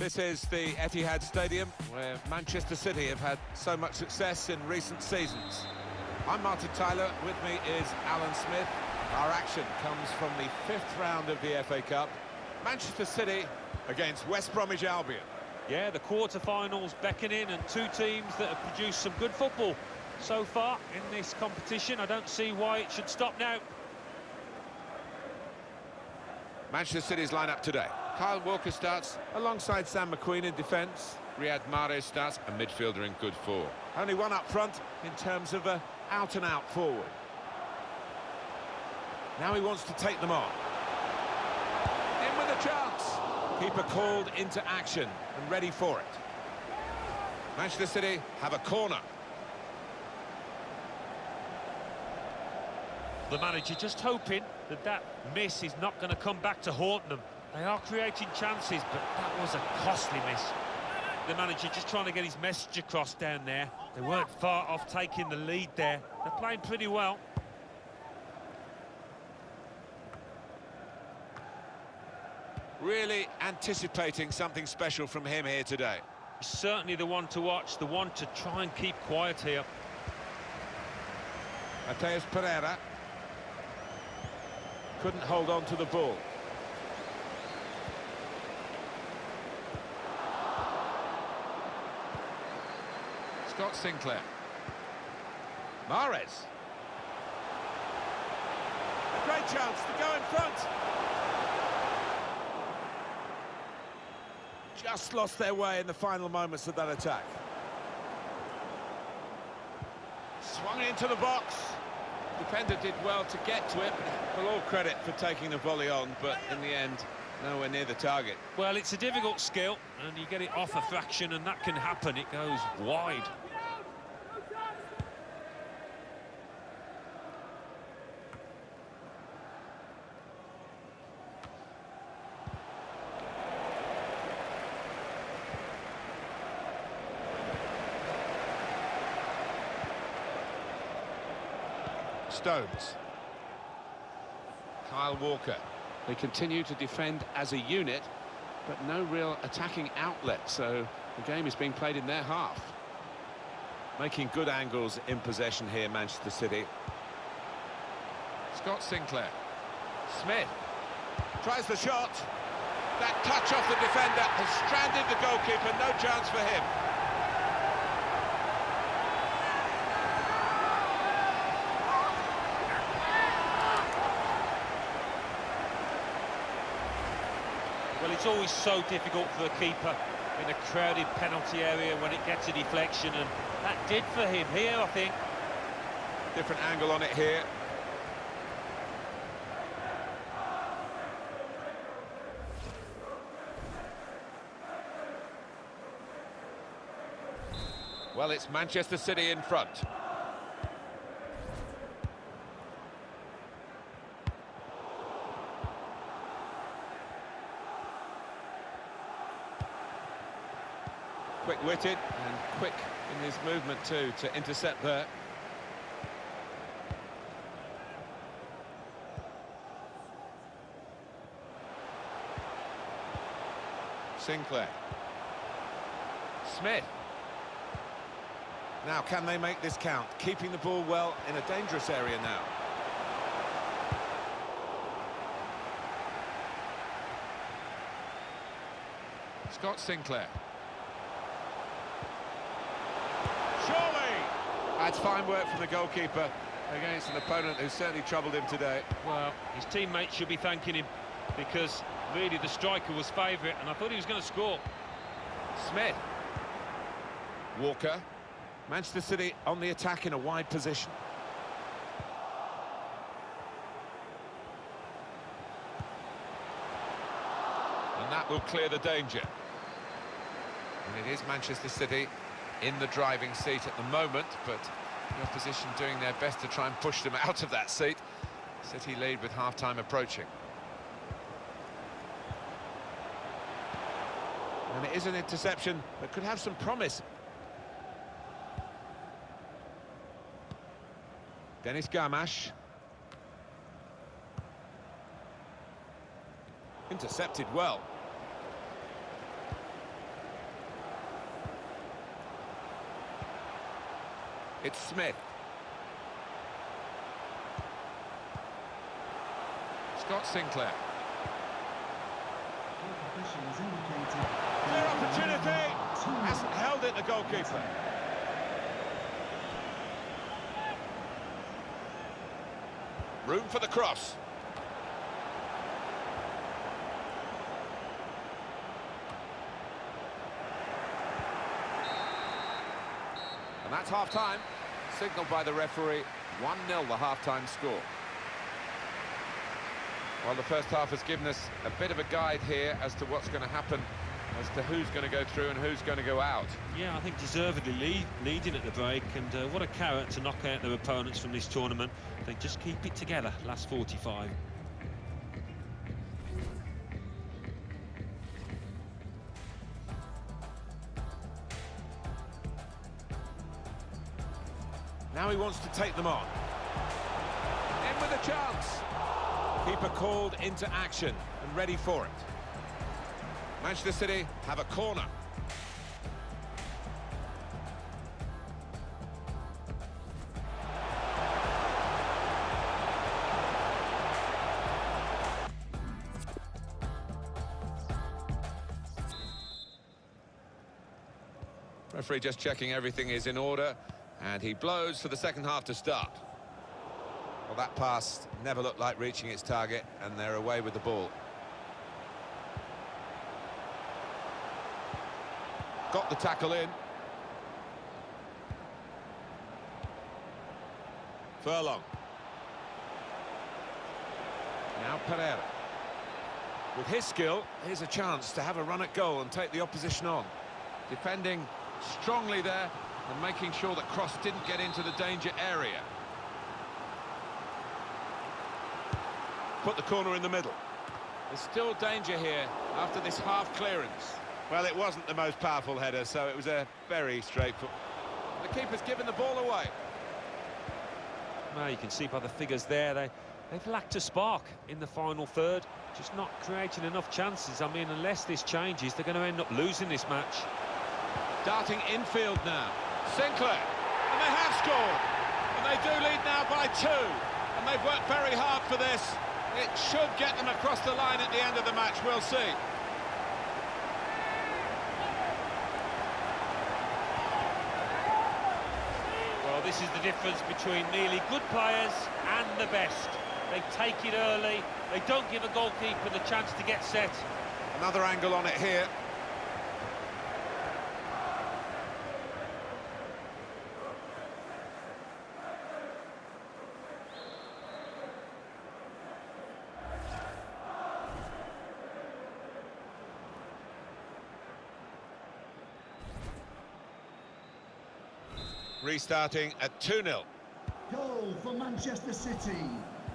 This is the Etihad Stadium, where Manchester City have had so much success in recent seasons. I'm Martin Tyler, with me is Alan Smith. Our action comes from the fifth round of the FA Cup. Manchester City against West Bromwich Albion. Yeah, the quarter-finals beckoning, and two teams that have produced some good football so far in this competition. I don't see why it should stop now. Manchester City's lineup today. Kyle Walker starts alongside Sam McQueen in defence. Riyad Mahrez starts, a midfielder in good form. Only one up front in terms of an out-and-out forward. Now he wants to take them on. In with a chance. Keeper called into action and ready for it. Manchester City have a corner. The manager just hoping that that miss is not going to come back to haunt them. They are creating chances, but that was a costly miss. The manager just trying to get his message across down there. They weren't far off taking the lead there. They're playing pretty well. Really anticipating something special from him here today. He's certainly the one to watch, the one to try and keep quiet here. Matheus Pereira couldn't hold on to the ball. Scott Sinclair. Mahrez. A great chance to go in front. Just lost their way in the final moments of that attack. Swung into the box. Defender did well to get to it, but all credit for taking the volley on, but in the end, nowhere near the target. Well, it's a difficult skill, and you get it off a fraction, and that can happen. It goes wide. Stones. Kyle Walker. They continue to defend as a unit, but no real attacking outlet, so the game is being played in their half. Making good angles in possession here, Manchester City. Scott Sinclair. Smith. Tries the shot. That touch off the defender has stranded the goalkeeper, no chance for him. Well, it's always so difficult for a keeper in a crowded penalty area when it gets a deflection, and that did for him here, I think. Different angle on it here. Well, it's Manchester City in front. Quick-witted and quick in his movement too to intercept there. Sinclair. Smith. Now, can they make this count? Keeping the ball well in a dangerous area now. Scott Sinclair. Surely! That's fine work from the goalkeeper against an opponent who certainly troubled him today. Well, his teammates should be thanking him, because really the striker was favourite, and I thought he was going to score. Smith. Walker. Manchester City on the attack in a wide position. And that will clear the danger. And it is Manchester City in the driving seat at the moment, but the opposition doing their best to try and push them out of that seat. City lead with half-time approaching. And it is an interception that could have some promise. Dennis Garmash. Intercepted well. It's Smith. Scott Sinclair. Clear opportunity. Hasn't held it, the goalkeeper. Room for the cross. And that's half-time. Signalled by the referee. 1-0 the half-time score. Well, the first half has given us a bit of a guide here as to what's going to happen, as to who's going to go through and who's going to go out. Yeah, I think deservedly leading at the break, and what a carrot to knock out their opponents from this tournament. They just keep it together, last 45. Now he wants to take them on. In with a chance. Keeper called into action and ready for it. Manchester City have a corner. Referee just checking everything is in order, and he blows for the second half to start. Well, that pass never looked like reaching its target, and they're away with the ball. Got the tackle in. Furlong. Now Pereira. With his skill, here's a chance to have a run at goal and take the opposition on. Defending strongly there and making sure that cross didn't get into the danger area. Put the corner in the middle. There's still danger here after this half clearance. Well, it wasn't the most powerful header, so it was a very straightforward. The keeper's given the ball away. Well, you can see by the figures there, they've lacked a spark in the final third, just not creating enough chances. I mean, unless this changes, they're going to end up losing this match. Darting infield now. Sinclair, and they have scored. And they do lead now by 2. And they've worked very hard for this. It should get them across the line at the end of the match, we'll see. Well, this is the difference between really good players and the best. They take it early, they don't give a goalkeeper the chance to get set. Another angle on it here. Restarting at 2-0. Goal for Manchester City,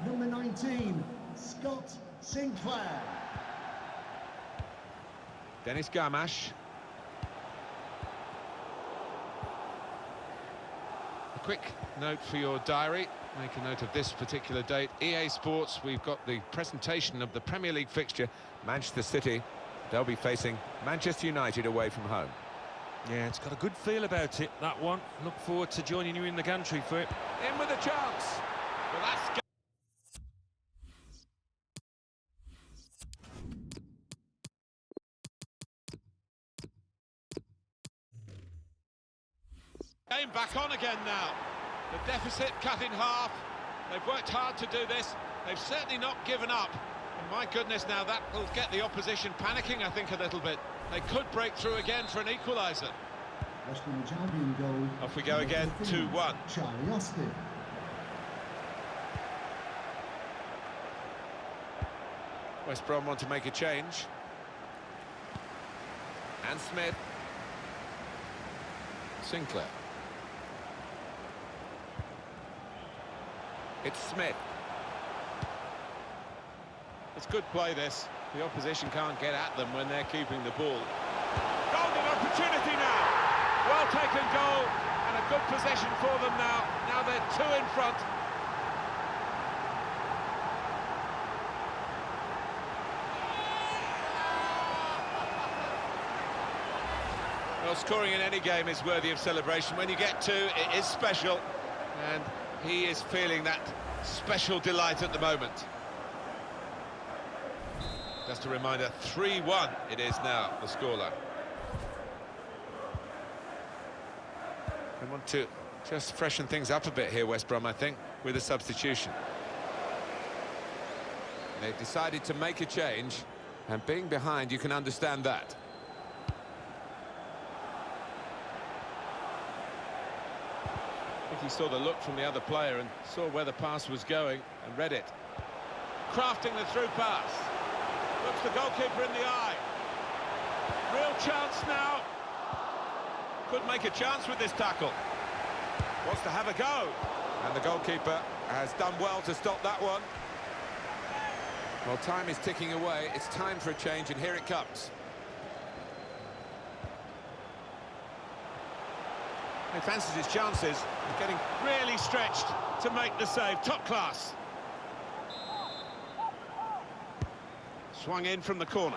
number 19, Scott Sinclair. Dennis Garmash. A quick note for your diary. Make a note of this particular date. EA Sports, we've got the presentation of the Premier League fixture. Manchester City, they'll be facing Manchester United away from home. Yeah, it's got a good feel about it, that one. Look forward to joining you in the gantry for it. In with a chance. Well, that's... Game back on again now. The deficit cut in half. They've worked hard to do this. They've certainly not given up. And my goodness, now that will get the opposition panicking, I think, a little bit. They could break through again for an equaliser. Off we go again, 2-1. Charlie Austin. West Brom want to make a change. And Smith. Sinclair. It's Smith. It's good play, this. The opposition can't get at them when they're keeping the ball. Golden opportunity now. Well taken goal and a good possession for them now. Now they're 2 in front. Well, Well, scoring in any game is worthy of celebration. When you get two, it is special. And he is feeling that special delight at the moment. Just a reminder, 3-1 it is now, the scoreline. They want to just freshen things up a bit here, West Brom, I think, with a substitution. They've decided to make a change, and being behind, you can understand that. I think he saw the look from the other player and saw where the pass was going and read it. Crafting the through pass. Looks the goalkeeper in the eye. Real chance now. Could make a chance with this tackle. Wants to have a go. And the goalkeeper has done well to stop that one. Well, time is ticking away. It's time for a change, and here it comes. He fancies his chances. He's getting really stretched to make the save. Top class. Swung in from the corner.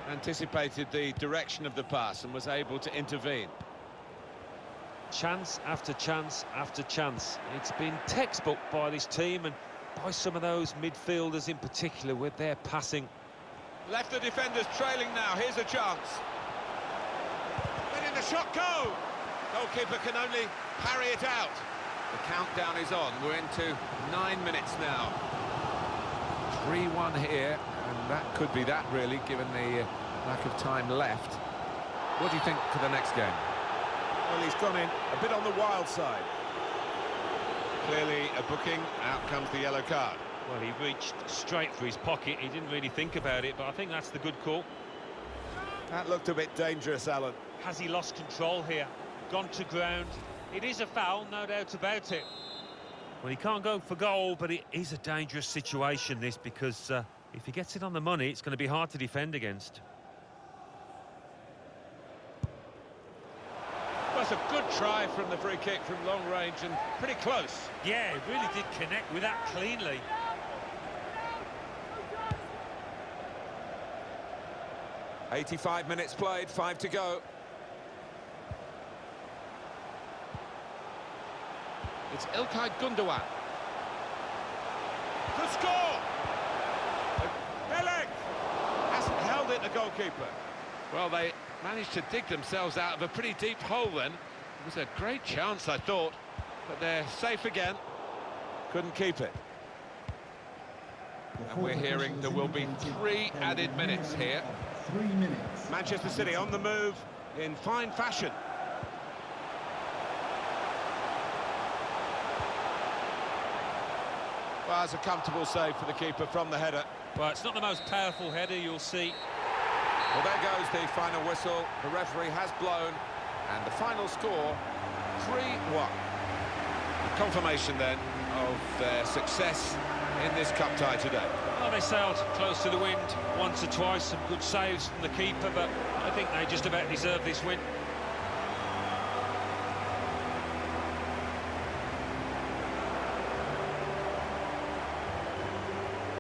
Anticipated the direction of the pass and was able to intervene. Chance after chance after chance. It's been textbook by this team and by some of those midfielders in particular with their passing. Left the defenders trailing now. Here's a chance. Letting the shot go. Goalkeeper can only parry it out. The countdown is on. We're into 9 minutes now. 3-1 here, and that could be that, really, given the lack of time left. What do you think for the next game? Well, he's gone in a bit on the wild side. Clearly a booking. Out comes the yellow card. Well, he reached straight for his pocket. He didn't really think about it, but I think that's the good call. That looked a bit dangerous, Alan. Has he lost control here? Gone to ground? It is a foul, no doubt about it. Well, he can't go for goal, but it is a dangerous situation, this, because if he gets it on the money, it's going to be hard to defend against. That's a good try from the free kick from long range and pretty close. Yeah, he really did connect with that cleanly. "85 minutes played, 5 to go. It's İlkay Gundogan. Good score! Belek hasn't held it, the goalkeeper. Well, they managed to dig themselves out of a pretty deep hole then. It was a great chance, I thought, but they're safe again. Couldn't keep it. And we're hearing there will be 3 added minutes here. 3 minutes. Manchester City on the move in fine fashion. Well, it's a comfortable save for the keeper from the header. Well, it's not the most powerful header you'll see. Well, there goes the final whistle. The referee has blown, and the final score, 3-1. Confirmation, then, of their success in this cup tie today. Well, they sailed close to the wind once or twice, some good saves from the keeper, but I think they just about deserve this win.